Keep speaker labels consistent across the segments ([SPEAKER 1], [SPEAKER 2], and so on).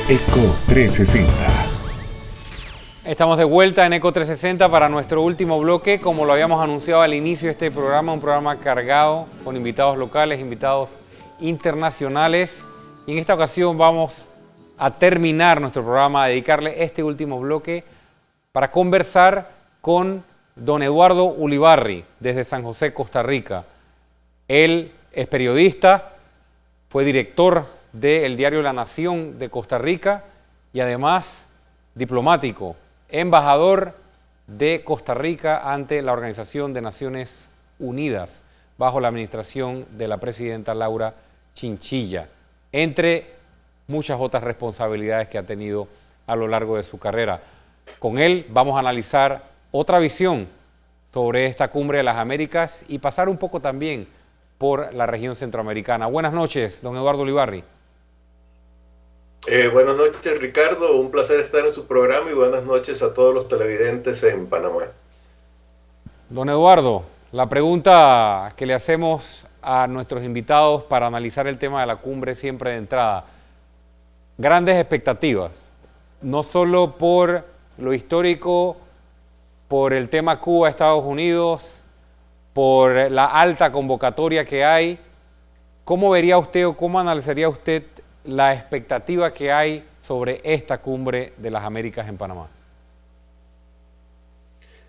[SPEAKER 1] Eco 360.
[SPEAKER 2] Estamos de vuelta en Eco 360 para nuestro último bloque. Como lo habíamos anunciado al inicio de este programa, un programa cargado con invitados locales, invitados internacionales. Y en esta ocasión vamos a terminar nuestro programa, a dedicarle este último bloque para conversar con don Eduardo Ulibarri, desde San José, Costa Rica. Él es periodista, fue director del diario La Nación de Costa Rica y además diplomático, embajador de Costa Rica ante la Organización de Naciones Unidas, bajo la administración de la presidenta Laura Chinchilla, entre muchas otras responsabilidades que ha tenido a lo largo de su carrera. Con él vamos a analizar otra visión sobre esta Cumbre de las Américas y pasar un poco también por la región centroamericana. Buenas noches, don Eduardo Ulibarri.
[SPEAKER 3] Buenas noches, Ricardo. Un placer estar en su programa y buenas noches a todos los televidentes en Panamá.
[SPEAKER 2] Don Eduardo, la pregunta que le hacemos a nuestros invitados para analizar el tema de la cumbre siempre de entrada. Grandes expectativas, no solo por lo histórico, por el tema Cuba-Estados Unidos, por la alta convocatoria que hay. ¿Cómo vería usted o cómo analizaría usted la expectativa que hay sobre esta cumbre de las Américas en Panamá?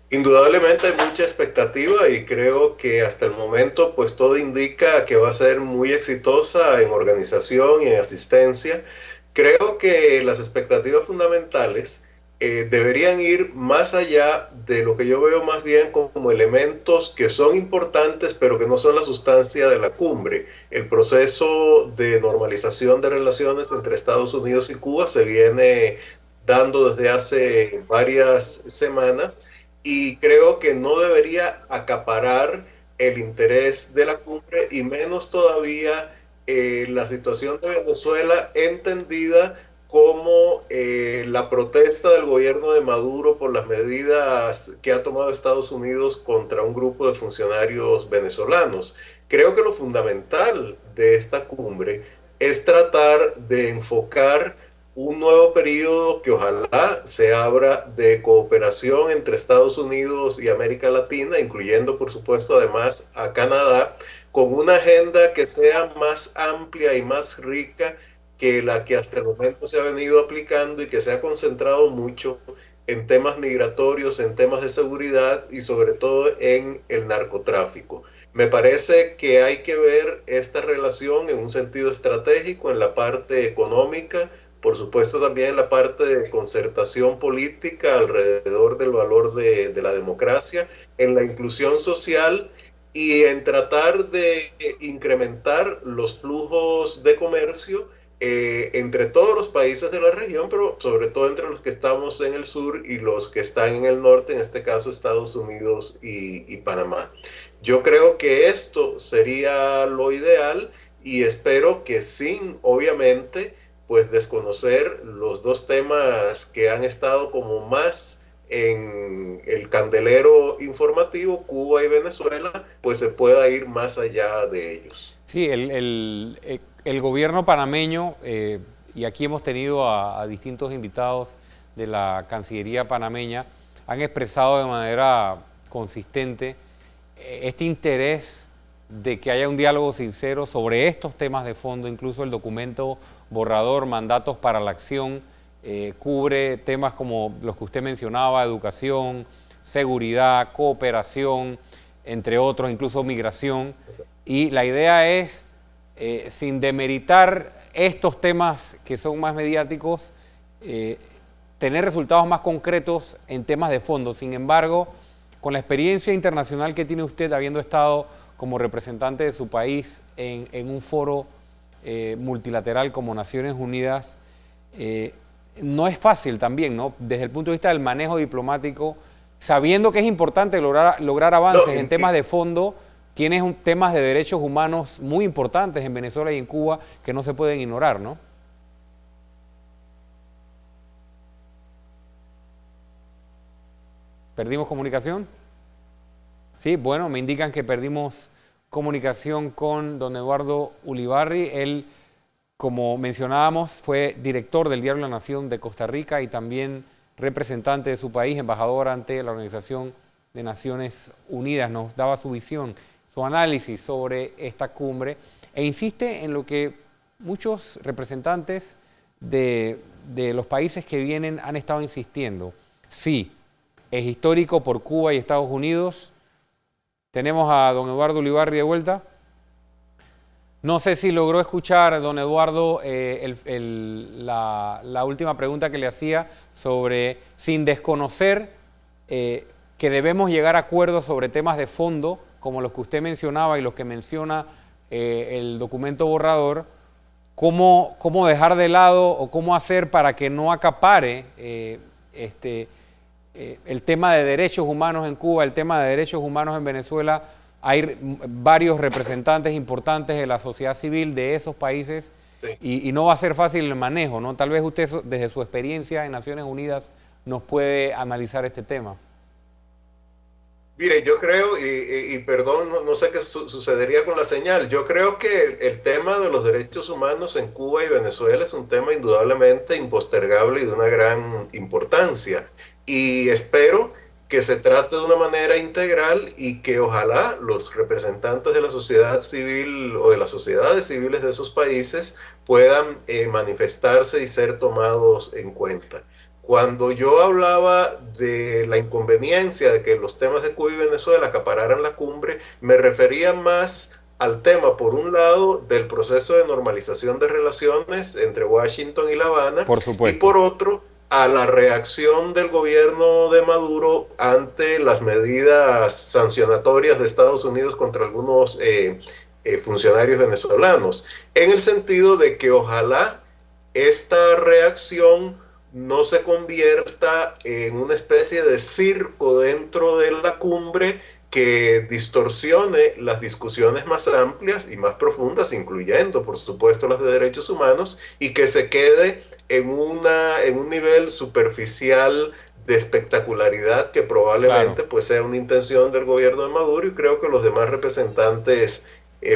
[SPEAKER 3] Indudablemente hay mucha expectativa y creo que hasta el momento pues todo indica que va a ser muy exitosa en organización y en asistencia. Creo que las expectativas fundamentales deberían ir más allá de lo que yo veo más bien como elementos que son importantes pero que no son la sustancia de la cumbre. El proceso de normalización de relaciones entre Estados Unidos y Cuba se viene dando desde hace varias semanas y creo que no debería acaparar el interés de la cumbre y menos todavía la situación de Venezuela entendida como la protesta del gobierno de Maduro por las medidas que ha tomado Estados Unidos contra un grupo de funcionarios venezolanos. Creo que lo fundamental de esta cumbre es tratar de enfocar un nuevo periodo que ojalá se abra de cooperación entre Estados Unidos y América Latina, incluyendo por supuesto además a Canadá, con una agenda que sea más amplia y más rica que la que hasta el momento se ha venido aplicando y que se ha concentrado mucho en temas migratorios, en temas de seguridad y sobre todo en el narcotráfico. Me parece que hay que ver esta relación en un sentido estratégico, en la parte económica, por supuesto también en la parte de concertación política alrededor del valor de la democracia, en la inclusión social y en tratar de incrementar los flujos de comercio entre todos los países de la región, pero sobre todo entre los que estamos en el sur y los que están en el norte, en este caso Estados Unidos y Panamá. Yo creo que esto sería lo ideal y espero que sin, obviamente, pues desconocer los dos temas que han estado como más en el candelero informativo, Cuba y Venezuela, pues se pueda ir más allá de ellos.
[SPEAKER 2] Sí, el gobierno panameño, y aquí hemos tenido a distintos invitados de la Cancillería panameña, han expresado de manera consistente este interés de que haya un diálogo sincero sobre estos temas de fondo. Incluso el documento borrador, Mandatos para la Acción, cubre temas como los que usted mencionaba: educación, seguridad, cooperación, entre otros, incluso migración. Y la idea es, sin demeritar estos temas que son más mediáticos, tener resultados más concretos en temas de fondo. Sin embargo, con la experiencia internacional que tiene usted, habiendo estado como representante de su país en un foro multilateral como Naciones Unidas, no es fácil también, ¿no? Desde el punto de vista del manejo diplomático, sabiendo que es importante lograr avances en temas de fondo. Tienes temas de derechos humanos muy importantes en Venezuela y en Cuba que no se pueden ignorar, ¿no? ¿Perdimos comunicación? Sí, bueno, me indican que perdimos comunicación con don Eduardo Ulibarri. Él como mencionábamos, fue director del diario La Nación de Costa Rica y también representante de su país, embajador ante la Organización de Naciones Unidas. Nos daba su visión, su análisis sobre esta cumbre e insiste en lo que muchos representantes de los países que vienen han estado insistiendo. Sí, es histórico por Cuba y Estados Unidos. Tenemos a don Eduardo Ulibarri de vuelta. No sé si logró escuchar, don Eduardo, la última pregunta que le hacía sobre, sin desconocer que debemos llegar a acuerdos sobre temas de fondo, como los que usted mencionaba y los que menciona el documento borrador, cómo dejar de lado o cómo hacer para que no acapare el tema de derechos humanos en Cuba, el tema de derechos humanos en Venezuela. Hay varios representantes importantes de la sociedad civil de esos países, sí, y no va a ser fácil el manejo, ¿no? Tal vez usted, desde su experiencia en Naciones Unidas, nos puede analizar este tema.
[SPEAKER 3] Mire, yo creo, y perdón, no sé qué sucedería con la señal, yo creo que el tema de los derechos humanos en Cuba y Venezuela es un tema indudablemente impostergable y de una gran importancia. Y espero que se trate de una manera integral y que ojalá los representantes de la sociedad civil o de las sociedades civiles de esos países puedan manifestarse y ser tomados en cuenta. Cuando yo hablaba de la inconveniencia de que los temas de Cuba y Venezuela acapararan la cumbre, me refería más al tema, por un lado, del proceso de normalización de relaciones entre Washington y La Habana,
[SPEAKER 2] por supuesto,
[SPEAKER 3] y por otro, a la reacción del gobierno de Maduro ante las medidas sancionatorias de Estados Unidos contra algunos funcionarios venezolanos, en el sentido de que ojalá esta reacción no se convierta en una especie de circo dentro de la cumbre que distorsione las discusiones más amplias y más profundas, incluyendo, por supuesto, las de derechos humanos, y que se quede en un nivel superficial de espectacularidad que probablemente, claro, pues sea una intención del gobierno de Maduro, y creo que los demás representantes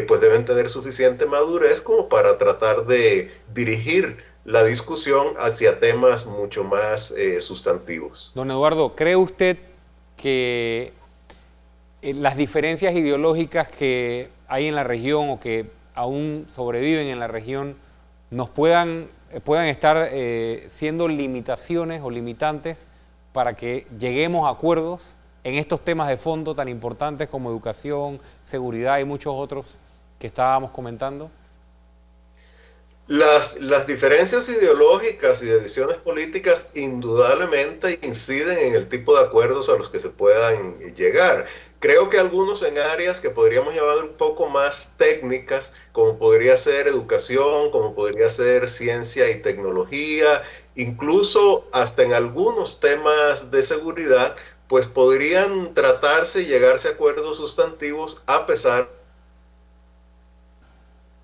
[SPEAKER 3] pues deben tener suficiente madurez como para tratar de dirigir la discusión hacia temas mucho más sustantivos.
[SPEAKER 2] Don Eduardo, ¿cree usted que las diferencias ideológicas que hay en la región o que aún sobreviven en la región nos puedan estar siendo limitaciones o limitantes para que lleguemos a acuerdos en estos temas de fondo tan importantes como educación, seguridad y muchos otros que estábamos comentando?
[SPEAKER 3] Las diferencias ideológicas y de visiones políticas indudablemente inciden en el tipo de acuerdos a los que se puedan llegar. Creo que algunos en áreas que podríamos llamar un poco más técnicas, como podría ser educación, como podría ser ciencia y tecnología, incluso hasta en algunos temas de seguridad, pues podrían tratarse y llegarse a acuerdos sustantivos a pesar de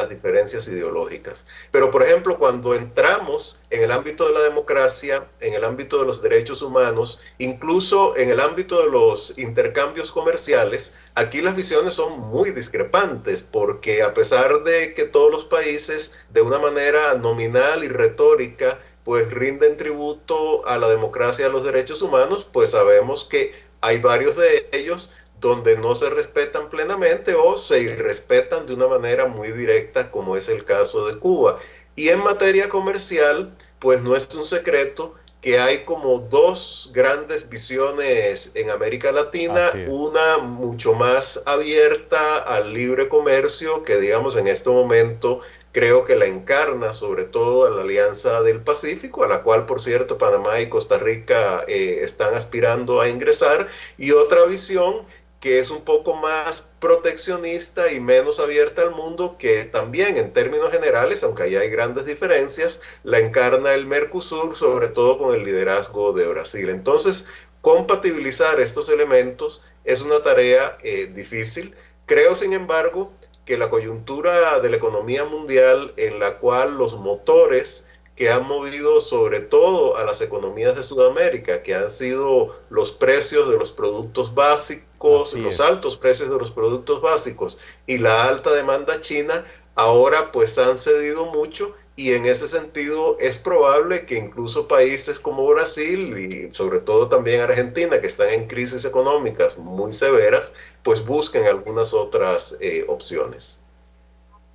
[SPEAKER 3] las diferencias ideológicas. Pero, por ejemplo, cuando entramos en el ámbito de la democracia, en el ámbito de los derechos humanos, incluso en el ámbito de los intercambios comerciales, aquí las visiones son muy discrepantes, porque a pesar de que todos los países, de una manera nominal y retórica, pues rinden tributo a la democracia y a los derechos humanos, pues sabemos que hay varios de ellos donde no se respetan plenamente o se irrespetan de una manera muy directa, como es el caso de Cuba. Y en materia comercial, pues no es un secreto que hay como dos grandes visiones en América Latina, una mucho más abierta al libre comercio, que digamos en este momento creo que la encarna sobre todo a la Alianza del Pacífico, a la cual, por cierto, Panamá y Costa Rica están aspirando a ingresar, y otra visión que es un poco más proteccionista y menos abierta al mundo, que también en términos generales, aunque ahí hay grandes diferencias, la encarna el Mercosur, sobre todo con el liderazgo de Brasil. Entonces, compatibilizar estos elementos es una tarea difícil. Creo, sin embargo, que la coyuntura de la economía mundial, en la cual los motores que han movido sobre todo a las economías de Sudamérica, que han sido los precios de los productos básicos, los altos precios de los productos básicos y la alta demanda china, ahora pues han cedido mucho, y en ese sentido es probable que incluso países como Brasil y sobre todo también Argentina, que están en crisis económicas muy severas, pues busquen algunas otras opciones.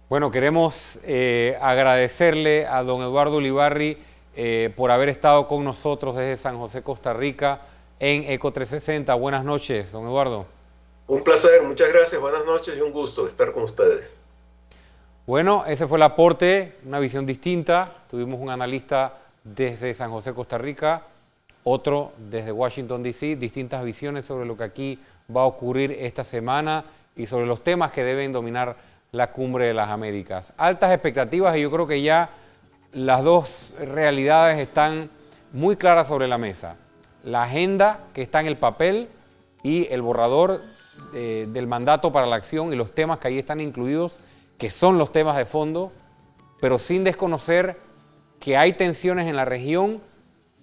[SPEAKER 2] Bueno, queremos agradecerle a don Eduardo Ulibarri por haber estado con nosotros desde San José, Costa Rica, en Eco 360. Buenas noches, don Eduardo.
[SPEAKER 3] Un placer, muchas gracias, buenas noches y un gusto estar con ustedes.
[SPEAKER 2] Bueno, ese fue el aporte, una visión distinta. Tuvimos un analista desde San José, Costa Rica, otro desde Washington, D.C., distintas visiones sobre lo que aquí va a ocurrir esta semana y sobre los temas que deben dominar la Cumbre de las Américas. Altas expectativas y yo creo que ya las dos realidades están muy claras sobre la mesa. La agenda que está en el papel y el borrador del mandato para la acción y los temas que ahí están incluidos, que son los temas de fondo, pero sin desconocer que hay tensiones en la región,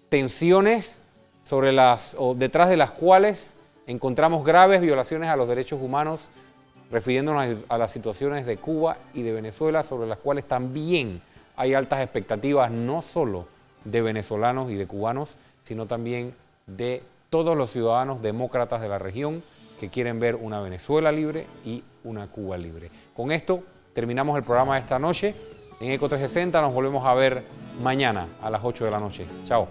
[SPEAKER 2] tensiones sobre o detrás de las cuales encontramos graves violaciones a los derechos humanos, refiriéndonos a las situaciones de Cuba y de Venezuela, sobre las cuales también hay altas expectativas, no solo de venezolanos y de cubanos, sino también de todos los ciudadanos demócratas de la región que quieren ver una Venezuela libre y una Cuba libre. Con esto terminamos el programa de esta noche. En Eco 360 nos volvemos a ver mañana a las 8 de la noche. Chao.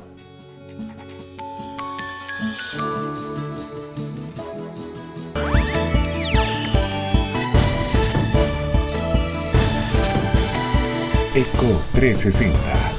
[SPEAKER 1] Eco 360.